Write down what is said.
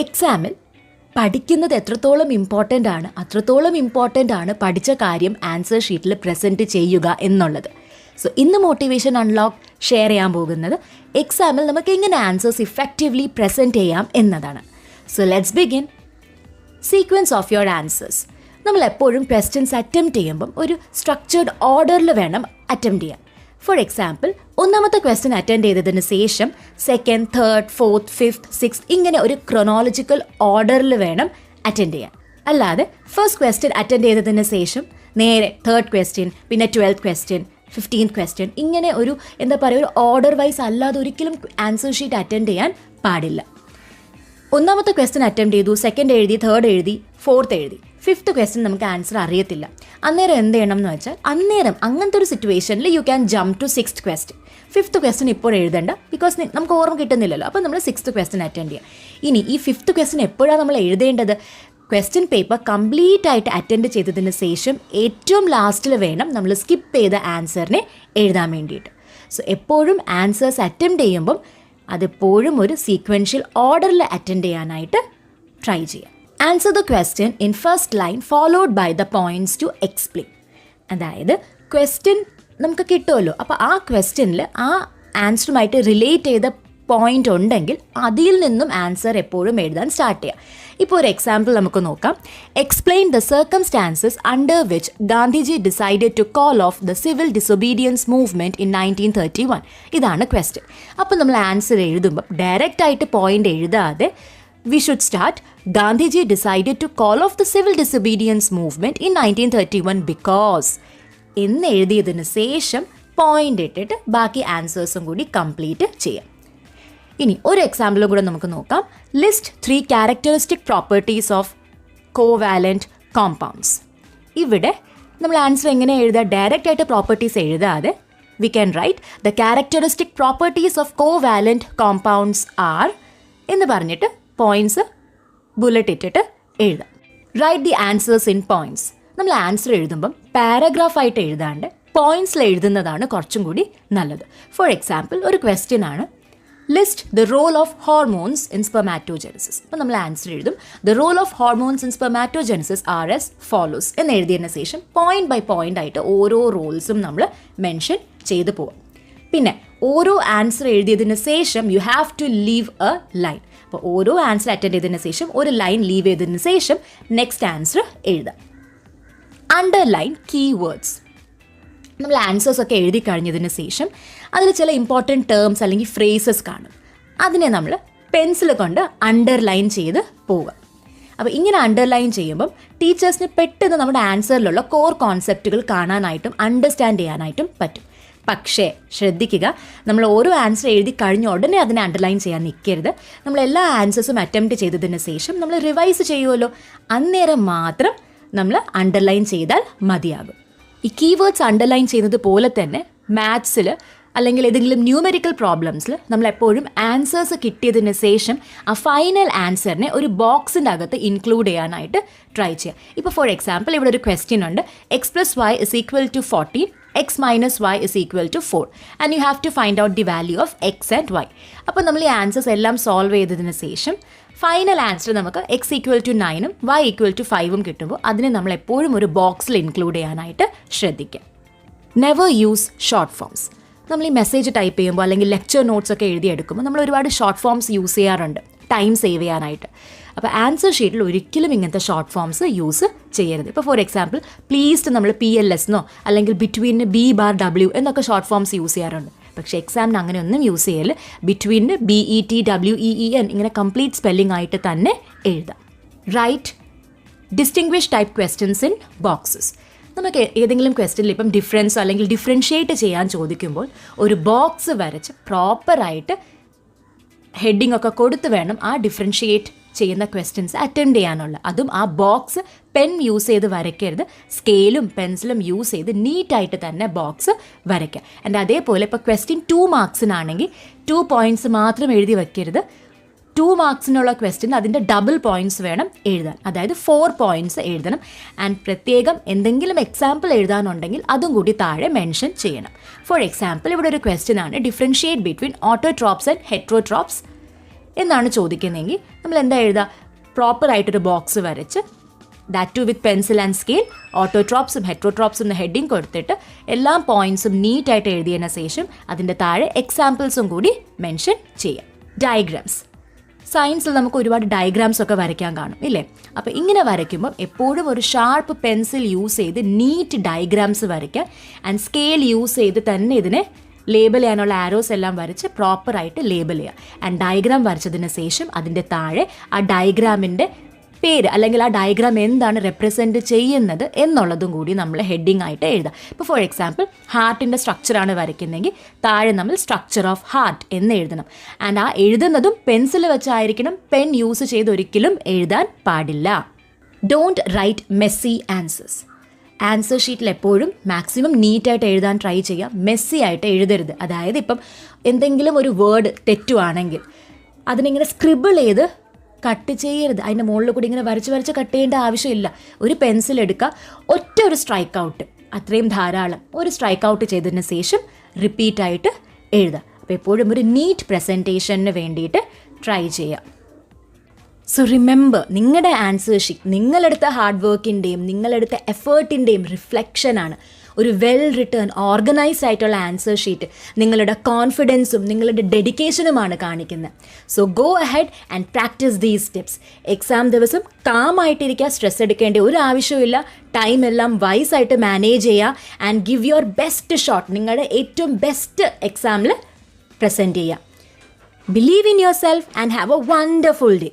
എക്സാമിൽ പഠിക്കുന്നത് എത്രത്തോളം ഇമ്പോർട്ടൻ്റ് ആണ് അത്രത്തോളം ഇമ്പോർട്ടൻ്റ് ആണ് പഠിച്ച കാര്യം ആൻസർ ഷീറ്റിൽ പ്രസൻറ്റ് ചെയ്യുക എന്നുള്ളത്. സോ ഇന്ന് മോട്ടിവേഷൻ അൺലോക്ക് ഷെയർ ചെയ്യാൻ പോകുന്നത് എക്സാമിൽ നമുക്ക് എങ്ങനെ ആൻസേഴ്സ് ഇഫക്റ്റീവ്ലി പ്രസൻറ്റ് ചെയ്യാം എന്നതാണ്. So let's begin. Sequence of your answers. നമ്മൾ എപ്പോഴും ക്വസ്റ്റ്യൻസ് അറ്റംപ്റ്റ് ചെയ്യുമ്പം ഒരു സ്ട്രക്ചേർഡ് ഓർഡറിൽ വേണം അറ്റംപ്റ്റ് ചെയ്യാൻ. ഫോർ എക്സാമ്പിൾ, ഒന്നാമത്തെ ക്വസ്റ്റ്യൻ അറ്റൻഡ് ചെയ്തതിന് ശേഷം second, third, fourth, fifth, sixth ഇങ്ങനെ ഒരു ക്രൊണോളജിക്കൽ ഓർഡറിൽ വേണം അറ്റൻഡ് ചെയ്യാൻ. അല്ലാതെ ഫസ്റ്റ് ക്വസ്റ്റ്യൻ അറ്റൻഡ് ചെയ്തതിന് ശേഷം നേരെ തേർഡ് ക്വസ്റ്റ്യൻ, പിന്നെ 12th ക്വസ്റ്റ്യൻ, 15th ക്വസ്റ്റ്യൻ ഇങ്ങനെ ഒരു ഒരു ഓർഡർ വൈസ് അല്ലാതെ ഒരിക്കലും ആൻസർ ഷീറ്റ് അറ്റൻഡ് ചെയ്യാൻ പാടില്ല. ഒന്നാമത്തെ ക്വസ്റ്റ്യൻ അറ്റംപ്റ്റ് ചെയ്തു, സെക്കൻഡ് എഴുതി, തേർഡ് എഴുതി, ഫോർത്ത് എഴുതി, ഫിഫ്ത്ത് ക്വസ്റ്റ്യൻ നമുക്ക് ആൻസർ അറിയത്തില്ല. അന്നേരം എന്ത് ചെയ്യണം എന്ന് വെച്ചാൽ അങ്ങനത്തെ ഒരു സിറ്റുവേഷനിൽ you can jump to sixth question. Fifth question ഇപ്പോൾ എഴുതണ്ട, ബിക്കോസ് നമുക്ക് ഓർമ്മ കിട്ടുന്നില്ലല്ലോ. അപ്പോൾ നമ്മൾ സിക്സ്ത് ക്വസ്റ്റ്യൻ അറ്റൻഡ് ചെയ്യാം. ഇനി ഈ ഫിഫ്ത്ത് ക്വസ്റ്റ്യൻ എപ്പോഴാണ് നമ്മൾ എഴുതേണ്ടത്? ക്വസ്റ്റ്യൻ പേപ്പർ കംപ്ലീറ്റ് ആയിട്ട് അറ്റൻഡ് ചെയ്തതിന് ശേഷം ഏറ്റവും ലാസ്റ്റിൽ വേണം നമ്മൾ സ്കിപ്പ് ചെയ്ത ആൻസറിനെ എഴുതാൻ വേണ്ടിയിട്ട്. സോ എപ്പോഴും ആൻസേഴ്സ് അറ്റംപ്റ്റ് ചെയ്യുമ്പം അതെപ്പോഴും ഒരു സീക്വൻഷ്യൽ ഓർഡറിൽ അറ്റൻഡ് ചെയ്യാനായിട്ട് ട്രൈ ചെയ്യാം. Answer the question in first line followed by the points to explain. അതായത് ക്വസ്റ്റ്യൻ നമുക്ക് കിട്ടുമല്ലോ, അപ്പോൾ ആ ക്വസ്റ്റ്യനിൽ ആ ആൻസറുമായിട്ട് റിലേറ്റ് ചെയ്ത പോയിൻ്റ് ഉണ്ടെങ്കിൽ അതിൽ നിന്നും ആൻസർ എപ്പോഴും എഴുതാൻ സ്റ്റാർട്ട് ചെയ്യാം. ഇപ്പോൾ ഒരു എക്സാമ്പിൾ നമുക്ക് നോക്കാം. Explain the circumstances under which Gandhiji decided to call off the civil disobedience movement in 1931. ഇതാണ് ക്വസ്റ്റ്യൻ. അപ്പോൾ നമ്മൾ ആൻസർ എഴുതുമ്പോൾ ഡയറക്റ്റ് ആയിട്ട് പോയിൻ്റ് എഴുതാതെ we should start, Gandhiji decided to call off the civil disobedience movement in 1931 because എന്ന് എഴുതിയതിന് ശേഷം point ഇട്ടിട്ട് ബാക്കി ആൻസേഴ്സും കൂടി കംപ്ലീറ്റ് ചെയ്യാം. ഇനി ഒരു എക്സാമ്പിളും കൂടെ നമുക്ക് നോക്കാം. List 3 characteristic properties of covalent compounds. ഇവിടെ നമ്മൾ ആൻസർ എങ്ങനെ എഴുതുക? ഡയറക്റ്റ് ആയിട്ട് പ്രോപ്പർട്ടീസ് എഴുതാതെ we can write the characteristic properties of covalent compounds are എന്ന് പറഞ്ഞിട്ട് പോയിൻറ്റ്സ് ബുള്ളറ്റ് ഇട്ടിട്ട് എഴുതാം. Write the answers in points. നമ്മൾ ആൻസർ എഴുതുമ്പം പാരഗ്രാഫായിട്ട് എഴുതാണ്ട് പോയിൻറ്റ്സിൽ എഴുതുന്നതാണ് കുറച്ചും കൂടി നല്ലത്. ഫോർ എക്സാമ്പിൾ, ഒരു ക്വസ്റ്റ്യൻ ആണ്, list the role of hormones in spermatogenesis. അപ്പോൾ നമ്മൾ ആൻസർ എഴുതും the role of hormones in spermatogenesis are as follows എന്ന് എഴുതിയതിന് ശേഷം പോയിന്റ് ബൈ പോയിന്റ് ആയിട്ട് ഓരോ റോൾസും നമ്മൾ മെൻഷൻ ചെയ്തു പോവാം. പിന്നെ ഓരോ ആൻസർ എഴുതിയതിന് ശേഷം you have to leave a line. അപ്പോൾ ഓരോ ആൻസർ അറ്റൻഡ് ചെയ്തതിന് ശേഷം ഒരു ലൈൻ ലീവ് ചെയ്തതിന് ശേഷം നെക്സ്റ്റ് ആൻസർ എഴുതാം. Underline keywords. നമ്മൾ ആൻസേഴ്സ് ഒക്കെ എഴുതി കഴിഞ്ഞതിന് ശേഷം അതിൽ ചില ഇമ്പോർട്ടൻറ്റ് ടേംസ് അല്ലെങ്കിൽ ഫ്രേസസ് കാണും. അതിനെ നമ്മൾ പെൻസിൽ കൊണ്ട് അണ്ടർലൈൻ ചെയ്ത് പോവുക. അപ്പോൾ ഇങ്ങനെ അണ്ടർലൈൻ ചെയ്യുമ്പം ടീച്ചേഴ്സിന് പെട്ടെന്ന് നമ്മുടെ ആൻസറിലുള്ള കോർ കോൺസെപ്റ്റുകൾ കാണാനായിട്ടും അണ്ടർസ്റ്റാൻഡ് ചെയ്യാനായിട്ടും പറ്റും. പക്ഷേ ശ്രദ്ധിക്കുക, നമ്മൾ ഓരോ ആൻസർ എഴുതി കഴിഞ്ഞ ഉടനെ അതിനെ അണ്ടർലൈൻ ചെയ്യാൻ നിൽക്കരുത്. നമ്മൾ എല്ലാ ആൻസേഴ്സും അറ്റംപ്റ്റ് ചെയ്തതിന് ശേഷം നമ്മൾ റിവൈസ് ചെയ്യുമല്ലോ, അന്നേരം മാത്രം നമ്മൾ അണ്ടർലൈൻ ചെയ്താൽ മതിയാകും. ഈ കീവേഡ്സ് അണ്ടർലൈൻ ചെയ്യുന്നത് പോലെ തന്നെ മാത്സിൽ അല്ലെങ്കിൽ ഏതെങ്കിലും ന്യൂമെറിക്കൽ പ്രോബ്ലംസിൽ നമ്മൾ എപ്പോഴും ആൻസേഴ്സ് കിട്ടിയതിന് ശേഷം ആ ഫൈനൽ ആൻസറിനെ ഒരു ബോക്സിൻ്റെ അകത്ത് ഇൻക്ലൂഡ് ചെയ്യാനായിട്ട് ട്രൈ ചെയ്യുക. ഇപ്പോൾ ഫോർ എക്സാമ്പിൾ ഇവിടെ ഒരു ക്വസ്റ്റ്യൻ ഉണ്ട്, x + y = 14, x - y = 4 and you have to find out the value of x and y. അപ്പോൾ നമ്മൾ ഈ ആൻസേഴ്സ് എല്ലാം സോൾവ് ചെയ്തതിന് ശേഷം ഫൈനൽ ആൻസർ നമുക്ക് x = 9 y = 5 കിട്ടുമ്പോൾ അതിനെ നമ്മൾ എപ്പോഴും ഒരു ബോക്സിൽ ഇൻക്ലൂഡ് ചെയ്യാനായിട്ട് ശ്രദ്ധിക്കുക. Never use short forms. നമ്മൾ ഈ മെസ്സേജ് ടൈപ്പ് ചെയ്യുമ്പോൾ അല്ലെങ്കിൽ ലെക്ചർ നോട്ട്സ് ഒക്കെ എഴുതിയെടുക്കുമ്പോൾ നമ്മൾ ഒരുപാട് ഷോർട്ട് ഫോംസ് യൂസ് ചെയ്യാറുണ്ട് ടൈം സേവ് ചെയ്യാനായിട്ട്. അപ്പോൾ ആൻസർ ഷീറ്റിൽ ഒരിക്കലും ഇങ്ങനത്തെ ഷോർട്ട് ഫോംസ് യൂസ് ചെയ്യരുത്. ഇപ്പോൾ ഫോർ എക്സാമ്പിൾ, പ്ലീസ് നമ്മൾ PLS എന്നോ അല്ലെങ്കിൽ ബിറ്റ്വീന് B/W എന്നൊക്കെ ഷോർട്ട് ഫോംസ് യൂസ് ചെയ്യാറുണ്ട്. പക്ഷേ എക്സാമിന് അങ്ങനെയൊന്നും യൂസ് ചെയ്യല്. ബിറ്റ്വീന് BETWEEN ഇങ്ങനെ കംപ്ലീറ്റ് സ്പെല്ലിംഗ് ആയിട്ട് തന്നെ എഴുതാം. Right distinguish type questions in boxes. നമുക്ക് ഏതെങ്കിലും ക്വസ്റ്റ്യനിൽ ഇപ്പം ഡിഫറൻസോ അല്ലെങ്കിൽ ഡിഫറൻഷ്യേറ്റ് ചെയ്യാൻ ചോദിക്കുമ്പോൾ ഒരു ബോക്സ് വരച്ച് പ്രോപ്പറായിട്ട് ഹെഡിങ് ഒക്കെ കൊടുത്ത് വേണം ആ ഡിഫറൻഷ്യേറ്റ് ചെയ്യുന്ന ക്വസ്റ്റ്യൻസ് അറ്റൻഡ് ചെയ്യാനുള്ള. അതും ആ ബോക്സ് പെൻ യൂസ് ചെയ്ത് വരയ്ക്കരുത്, സ്കെയിലും പെൻസിലും യൂസ് ചെയ്ത് നീറ്റായിട്ട് തന്നെ ബോക്സ് വരയ്ക്കുക. ആൻഡ് അതേപോലെ ഇപ്പോൾ ക്വസ്റ്റ്യൻ 2 മാർക്സിനാണെങ്കിൽ 2 പോയിൻറ്റ്സ് മാത്രം എഴുതി വയ്ക്കരുത്. 2 മാർക്സിനുള്ള ക്വസ്റ്റ്യൻ അതിൻ്റെ ഡബിൾ പോയിൻറ്റ്സ് വേണം എഴുതാൻ, അതായത് 4 പോയിൻറ്റ്സ് എഴുതണം. ആൻഡ് പ്രത്യേകം എന്തെങ്കിലും എക്സാമ്പിൾ എഴുതാനുണ്ടെങ്കിൽ അതും കൂടി താഴെ മെൻഷൻ ചെയ്യണം. ഫോർ എക്സാമ്പിൾ ഇവിടെ ഒരു ക്വസ്റ്റ്യൻ ആണ്, differentiate between autotrophs and heterotrophs എന്നാണ് ചോദിക്കുന്നതെങ്കിൽ നമ്മൾ എന്താ എഴുതുക? പ്രോപ്പറായിട്ടൊരു ബോക്സ് വരച്ച് that too with pencil and scale, ഓട്ടോട്രോപ്സും ഹെട്രോട്രോപ്സും എന്ന ഹെഡിങ് കൊടുത്തിട്ട് എല്ലാ പോയിൻറ്റ്സും നീറ്റായിട്ട് എഴുതിയതിന് ശേഷം അതിൻ്റെ താഴെ എക്സാമ്പിൾസും കൂടി മെൻഷൻ ചെയ്യാം. ഡയഗ്രാംസ്. സയൻസിൽ നമുക്ക് ഒരുപാട് ഡയഗ്രാംസ് ഒക്കെ വരയ്ക്കാൻ കാണും ഇല്ലേ? അപ്പോൾ ഇങ്ങനെ വരയ്ക്കുമ്പോൾ എപ്പോഴും ഒരു ഷാർപ്പ് പെൻസിൽ യൂസ് ചെയ്ത് നീറ്റ് ഡയഗ്രാംസ് വരയ്ക്കുക. ആൻഡ് സ്കെയിൽ യൂസ് ചെയ്ത് തന്നെ ഇതിനെ ലേബൽ ചെയ്യാനുള്ള ആരോസ് എല്ലാം വരച്ച് പ്രോപ്പറായിട്ട് ലേബൽ ചെയ്യുക. ആൻഡ് ഡയഗ്രാം വരച്ചതിന് ശേഷം അതിൻ്റെ താഴെ ആ ഡയഗ്രാമിൻ്റെ പേര് അല്ലെങ്കിൽ ആ ഡയഗ്രാം എന്താണ് റെപ്രസെൻറ്റ് ചെയ്യുന്നത് എന്നുള്ളതും കൂടി നമ്മൾ ഹെഡിങ് ആയിട്ട് എഴുതാം. ഇപ്പോൾ ഫോർ എക്സാമ്പിൾ ഹാർട്ടിൻ്റെ സ്ട്രക്ചറാണ് വരയ്ക്കുന്നതെങ്കിൽ താഴെ നമ്മൾ സ്ട്രക്ചർ ഓഫ് ഹാർട്ട് എന്ന് എഴുതണം. ആൻഡ് ആ എഴുതുന്നതും പെൻസിൽ വെച്ചായിരിക്കണം, പെൻ യൂസ് ചെയ്ത് ഒരിക്കലും എഴുതാൻ പാടില്ല. Don't write Messi answers. Answer ഷീറ്റിൽ എപ്പോഴും മാക്സിമം നീറ്റായിട്ട് എഴുതാൻ ട്രൈ ചെയ്യുക, മെസ്സി ആയിട്ട് എഴുതരുത്. അതായത് ഇപ്പം എന്തെങ്കിലും ഒരു വേർഡ് തെറ്റുവാണെങ്കിൽ അതിനിങ്ങനെ സ്ക്രിബിൾ ചെയ്ത് കട്ട് ചെയ്യരുത്. അതിൻ്റെ മുകളിൽ കൂടി ഇങ്ങനെ വരച്ച് കട്ട് ചെയ്യേണ്ട ആവശ്യമില്ല. ഒരു പെൻസിൽ എടുക്കുക, ഒറ്റ ഒരു സ്ട്രൈക്ക് ഔട്ട്, അത്രയും ധാരാളം. ഒരു സ്ട്രൈക്ക് ഔട്ട് ചെയ്തതിന് ശേഷം റിപ്പീറ്റായിട്ട് എഴുതുക. അപ്പോൾ എപ്പോഴും ഒരു നീറ്റ് പ്രസൻറ്റേഷന് വേണ്ടിയിട്ട് ട്രൈ ചെയ്യുക. സോ റിമെമ്പർ, നിങ്ങളുടെ ആൻസർ ഷീറ്റ് നിങ്ങളെടുത്ത ഹാർഡ് വർക്കിൻ്റെയും നിങ്ങളെടുത്ത എഫേർട്ടിൻ്റെയും റിഫ്ലക്ഷനാണ്. ഒരു വെൽ റിട്ടേൺ ഓർഗനൈസ്ഡ് ആയിട്ടുള്ള ആൻസർ ഷീറ്റ് നിങ്ങളുടെ കോൺഫിഡൻസും നിങ്ങളുടെ ഡെഡിക്കേഷനുമാണ് കാണിക്കുന്നത്. So go ahead and practice these tips. Exam ദിവസം കാമായിട്ടിരിക്കുക, സ്ട്രെസ് എടുക്കേണ്ട ഒരു ആവശ്യമില്ല. ടൈം എല്ലാം വൈസായിട്ട് മാനേജ് ചെയ്യുക and give your best shot. നിങ്ങളുടെ ഏറ്റവും ബെസ്റ്റ് എക്സാമിൽ പ്രസൻറ്റ് ചെയ്യുക. Believe in your self and have A wonderful day.